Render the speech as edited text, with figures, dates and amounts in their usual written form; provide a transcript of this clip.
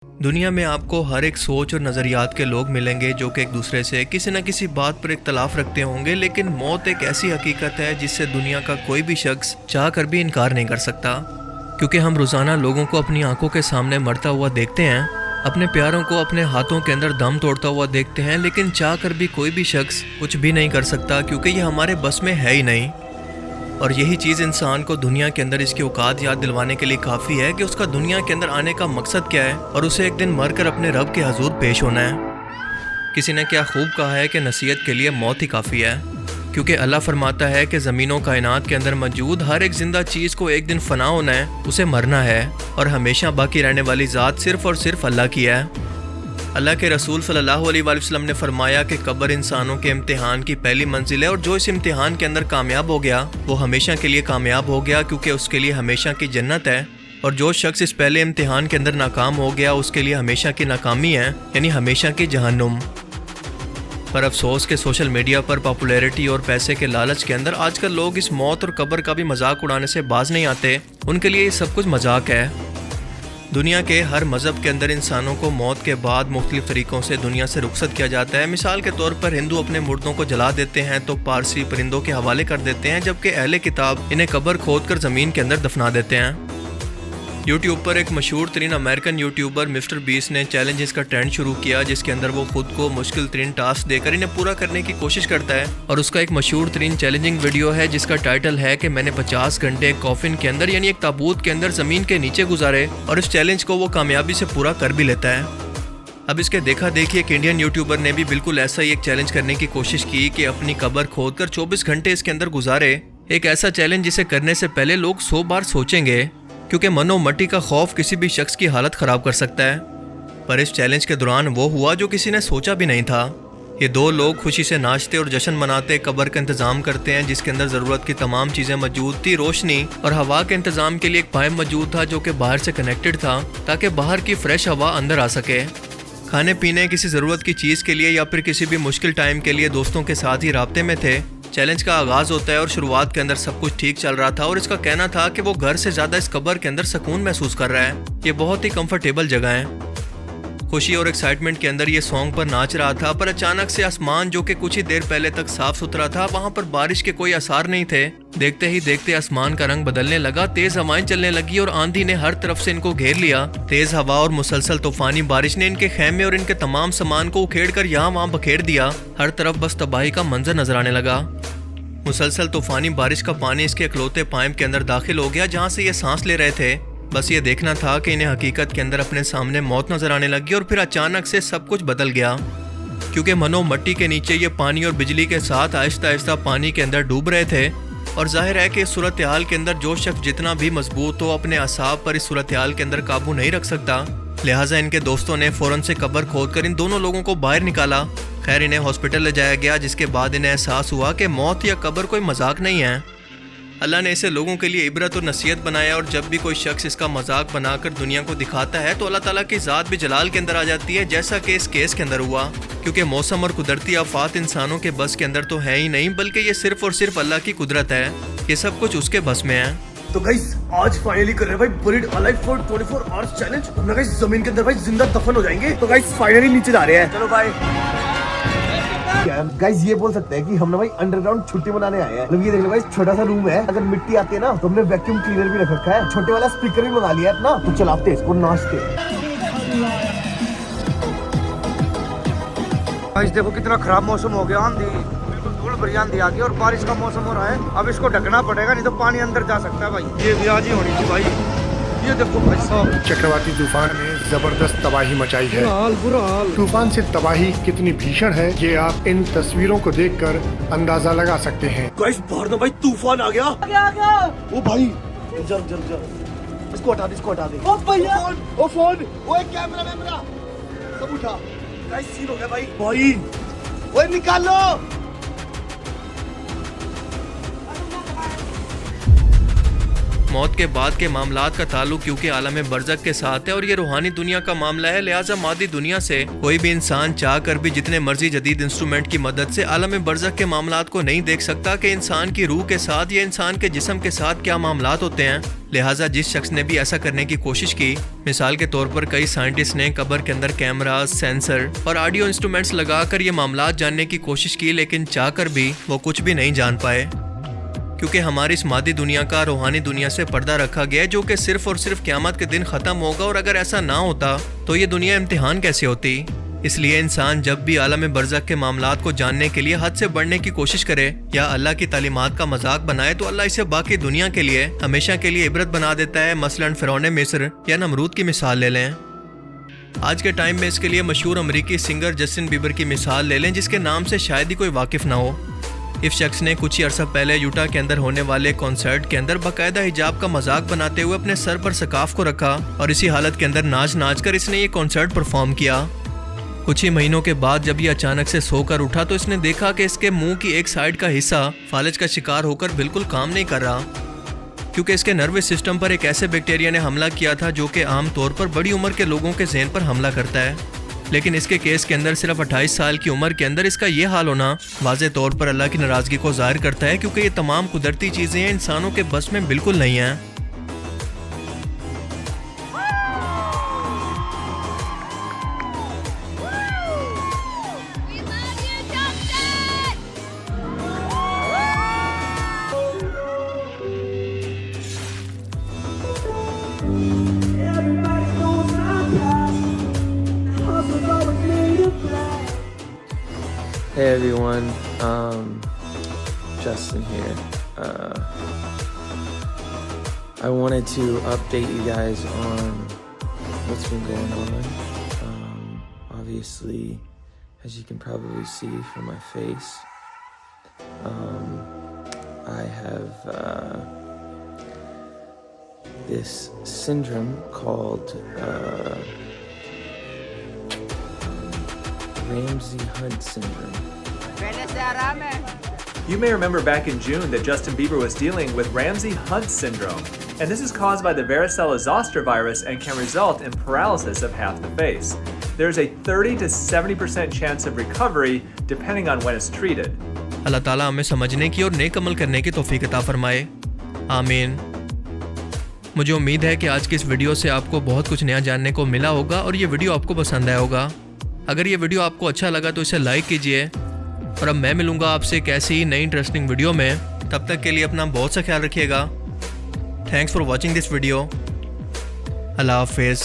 दुनिया में आपको हर एक सोच और नज़रियात के लोग मिलेंगे जो कि एक दूसरे से किसी न किसी बात पर इख्तलाफ रखते होंगे, लेकिन मौत एक ऐसी हकीकत है जिससे दुनिया का कोई भी शख्स चाह कर भी इनकार नहीं कर सकता। क्योंकि हम रोज़ाना लोगों को अपनी आंखों के सामने मरता हुआ देखते हैं, अपने प्यारों को अपने हाथों के अंदर दम तोड़ता हुआ देखते हैं, लेकिन चाह कर भी कोई भी शख्स कुछ भी नहीं कर सकता क्योंकि ये हमारे बस में है ही नहीं। और यही चीज़ इंसान को दुनिया के अंदर इसकी औकात याद दिलवाने के लिए काफ़ी है कि उसका दुनिया के अंदर आने का मकसद क्या है और उसे एक दिन मरकर अपने रब के हजूर पेश होना है। किसी ने क्या खूब कहा है कि नसीहत के लिए मौत ही काफ़ी है, क्योंकि अल्लाह फरमाता है कि ज़मीनों कायनात के अंदर मौजूद हर एक जिंदा चीज़ को एक दिन फना होना है, उसे मरना है, और हमेशा बाकी रहने वाली ज़ात सिर्फ़ और सिर्फ अल्लाह की है। अल्लाह के रसूल सल्लल्लाहु अलैहि वसल्लम ने फरमाया कि कब्र इंसानों के इम्तिहान की पहली मंजिल है, और जो इस इम्तिहान के अंदर कामयाब हो गया वो हमेशा के लिए कामयाब हो गया, क्योंकि उसके लिए हमेशा की जन्नत है। और जो शख्स इस पहले इम्तिहान के अंदर नाकाम हो गया उसके लिए हमेशा की नाकामी है, यानी हमेशा की जहन्नुम। पर अफसोस के सोशल मीडिया पर पॉपुलैरिटी और पैसे के लालच के अंदर आजकल लोग इस मौत और कब्र का भी मजाक उड़ाने से बाज नहीं आते। उनके लिए ये सब कुछ मजाक है। दुनिया के हर मज़हब के अंदर इंसानों को मौत के बाद मुख्तलिफ तरीक़ों से दुनिया से रुखसत किया जाता है। मिसाल के तौर पर हिंदू अपने मुर्दों को जला देते हैं तो पारसी परिंदों के हवाले कर देते हैं, जबकि अहले किताब इन्हें कब्र खोद कर ज़मीन के अंदर दफना देते हैं। यूट्यूब पर एक मशहूर तरीन अमेरिकन यूट्यूबर मिस्टर बीस ने चैलेंजेस का ट्रेंड शुरू किया, जिसके अंदर वो खुद को मुश्किल तरीन टास्क देकर इन्हें पूरा करने की कोशिश करता है। और उसका एक मशहूर तरीन चैलेंजिंग वीडियो है जिसका टाइटल है कि मैंने 50 घंटे एक कॉफिन के अंदर यानी एक ताबूत के अंदर ज़मीन के नीचे गुजारे, और इस चैलेंज को वो कामयाबी से पूरा कर भी लेता है। अब इसके देखा देखी एक इंडियन यूट्यूबर ने भी बिल्कुल ऐसा ही एक चैलेंज करने की कोशिश की कि अपनी कब्र खोद कर 24 घंटे इसके अंदर गुजारे। एक ऐसा चैलेंज जिसे करने से पहले लोग 100 बार सोचेंगे, क्योंकि मनो मट्टी का खौफ किसी भी शख्स की हालत ख़राब कर सकता है। पर इस चैलेंज के दौरान वो हुआ जो किसी ने सोचा भी नहीं था। ये दो लोग खुशी से नाचते और जश्न मनाते कब्र का इंतज़ाम करते हैं, जिसके अंदर ज़रूरत की तमाम चीज़ें मौजूद थी। रोशनी और हवा के इंतज़ाम के लिए एक पाइप मौजूद था जो कि बाहर से कनेक्टेड था, ताकि बाहर की फ्रेश हवा अंदर आ सके। खाने पीने किसी ज़रूरत की चीज़ के लिए या फिर किसी भी मुश्किल टाइम के लिए दोस्तों के साथ ही राब्ते में थे। चैलेंज का आगाज़ होता है और शुरुआत के अंदर सब कुछ ठीक चल रहा था, और इसका कहना था कि वो घर से ज़्यादा इस कब्र के अंदर सुकून महसूस कर रहा है। ये बहुत ही कंफर्टेबल जगह है। खुशी और एक्साइटमेंट के अंदर ये सॉन्ग पर नाच रहा था, पर अचानक से आसमान जो कि कुछ ही देर पहले तक साफ सुथरा था, वहाँ पर बारिश के कोई आसार नहीं थे। देखते ही देखते आसमान का रंग बदलने लगा, तेज हवाएं चलने लगी और आंधी ने हर तरफ से इनको घेर लिया। तेज हवा और मुसलसल तूफानी बारिश ने इनके खेमे और इनके तमाम सामान को उखेड़ कर यहाँ वहाँ बखेर दिया। हर तरफ बस तबाही का मंजर नजर आने लगा। मुसलसल तूफानी बारिश का पानी इसके इकलौते पाइप के अंदर दाखिल हो गया जहाँ से ये सांस ले रहे थे। बस ये देखना था कि इन्हें हकीकत के अंदर अपने सामने मौत नजर आने लगी, और फिर अचानक से सब कुछ बदल गया, क्योंकि मनो मट्टी के नीचे ये पानी और बिजली के साथ आहिस्ता आहिस्ता पानी के अंदर डूब रहे थे। और जाहिर है कि इस सूरत हाल के अंदर जो शख्स जितना भी मजबूत हो अपने असाब पर इस सूरत हाल के अंदर काबू नहीं रख सकता। लिहाजा इनके दोस्तों ने फौरन से कब्र खोद कर इन दोनों लोगों को बाहर निकाला। खैर इन्हें हॉस्पिटल ले जाया गया, जिसके बाद इन्हें एहसास हुआ कि मौत या कब्र कोई मजाक नहीं है। अल्लाह ने इसे लोगों के लिए इबरत और नसीहत बनाया, और जब भी कोई शख्स इसका मजाक बनाकर दुनिया को दिखाता है तो अल्लाह ताला की ज़ात भी जलाल के अंदर आ जाती है, जैसा कि इस केस के अंदर हुआ। क्योंकि मौसम और कुदरती आफात इंसानों के बस के अंदर तो है ही नहीं, बल्कि ये सिर्फ और सिर्फ अल्लाह की कुदरत है। ये सब कुछ उसके बस में है। तो गाइस आज फाइनली कर रहे हैं भाई buried alive for 24 hours challenge. हम ना गाइस जमीन के अंदर भाई जिंदा दफन हो जाएंगे। तो गाइस फाइनली नीचे जा रहे हैं। चलो भाई गाइस ये बोल सकते हैं कि हम ना भाई अंडरग्राउंड छुट्टी मनाने आए हैं। मतलब ये देख लो गाइस छोटा सा रूम है, अगर मिट्टी आती है ना तो हमने वैक्यूम क्लीनर भी रख रखा है, छोटे वाला स्पीकर भी मंगा लिया है अपना, तो चलाते इसको नाचते। गाइस देखो कितना खराब मौसम हो गया, आंधी बिल्कुल धूल भरी आंधी आ गई और बारिश का मौसम हो रहा है। अब इसको ढकना पड़ेगा, नहीं तो पानी अंदर जा सकता है भाई। ये भी आज ही होनी थी भाई। ये देखो भाई साहब, चक्रवाती तूफान ने जबरदस्त तबाही मचाई है। बुरा हाल। तूफान से तबाही कितनी भीषण है ये आप इन तस्वीरों को देखकर अंदाजा लगा सकते हैं। गाइस बाहर ना भाई तूफान आ गया। ओ भाई जल जल जल इसको हटा दे, इसको हटा दे। ओ भैया ओ फोन, ओ एक कैमरा मेरा सब उठा। गाइस सीन हो गया भाई। भाई ओए निकाल लो। मौत के बाद के मामलात का ताल्लुक क्योंकि आलम बरज़ख के साथ है और ये रूहानी दुनिया का मामला है, लिहाजा मादी दुनिया से कोई भी इंसान चाह कर भी जितने मर्जी जदीद इंस्ट्रूमेंट की मदद से आलम बरज़ख के मामलात को नहीं देख सकता कि इंसान की रूह के साथ या इंसान के जिस्म के साथ क्या मामलात होते हैं। लिहाजा जिस शख्स ने भी ऐसा करने की कोशिश की, मिसाल के तौर पर कई साइंटिस्ट ने कब्र के अंदर कैमरा, सेंसर और ऑडियो इंस्ट्रूमेंट्स लगाकर ये मामलात जानने की कोशिश की, लेकिन चाहकर भी वो कुछ भी नहीं जान पाए, क्योंकि हमारी इस मादी दुनिया का रूहानी दुनिया से पर्दा रखा गया है, जो कि सिर्फ और सिर्फ क़यामत के दिन ख़त्म होगा। और अगर ऐसा ना होता तो ये दुनिया इम्तिहान कैसे होती। इसलिए इंसान जब भी आलम बरज़ख के मामलात को जानने के लिए हद से बढ़ने की कोशिश करे या अल्लाह की तालीमात का मजाक बनाए, तो अल्लाह इसे बाकी दुनिया के लिए हमेशा के लिए इबरत बना देता है। मसलन फ़िरौन मिस्र या नमरूद की मिसाल ले लें। आज के टाइम में इसके लिए मशहूर अमरीकी सिंगर जस्टिन बीबर की मिसाल ले लें, जिसके नाम से शायद ही कोई वाकिफ़ ना हो। इस शख्स ने कुछ ही अर्सा पहले यूटा के अंदर होने वाले कॉन्सर्ट के अंदर बाकायदा हिजाब का मजाक बनाते हुए अपने सर पर सकाफ को रखा और इसी हालत के अंदर नाच कर इसने ये कॉन्सर्ट परफॉर्म किया। कुछ ही महीनों के बाद जब ये अचानक से सोकर उठा तो इसने देखा कि इसके मुंह की एक साइड का हिस्सा फालिज का शिकार होकर बिल्कुल काम नहीं कर रहा, क्योंकि इसके नर्वस सिस्टम पर एक ऐसे बैक्टीरिया ने हमला किया था जो कि आम तौर पर बड़ी उम्र के लोगों के ज़हन पर हमला करता है। लेकिन इसके केस के अंदर सिर्फ 28 साल की उम्र के अंदर इसका ये हाल होना वाज़े तौर पर अल्लाह की नाराज़गी को ज़ाहिर करता है, क्योंकि ये तमाम कुदरती चीज़ें इंसानों के बस में बिल्कुल नहीं हैं। Hey everyone, Justin here. I wanted to update you guys on what's been going on. Obviously, as you can probably see from my face, I have this syndrome called Ramsay-Hunt syndrome. You may remember back in June that Justin Bieber was dealing with Ramsay-Hunt syndrome, and this is caused by the varicella-zoster virus and can result in paralysis of half the face. There's a 30 to 70% chance of recovery depending on when it's treated. अल्लाह ताला हमें समझने की और नेक अमल करने की तौफीक अता फरमाए, आमीन। मुझे उम्मीद है कि आज की इस वीडियो से आपको बहुत कुछ नया जानने को मिला होगा और ये वीडियो आपको पसंद आया होगा। अगर ये वीडियो आपको अच्छा लगा तो इसे लाइक कीजिए, और अब मैं मिलूँगा आपसे एक ऐसी ही नई इंटरेस्टिंग वीडियो में। तब तक के लिए अपना बहुत सा ख्याल रखिएगा। Thanks for watching this video. अल्लाह हाफिज़।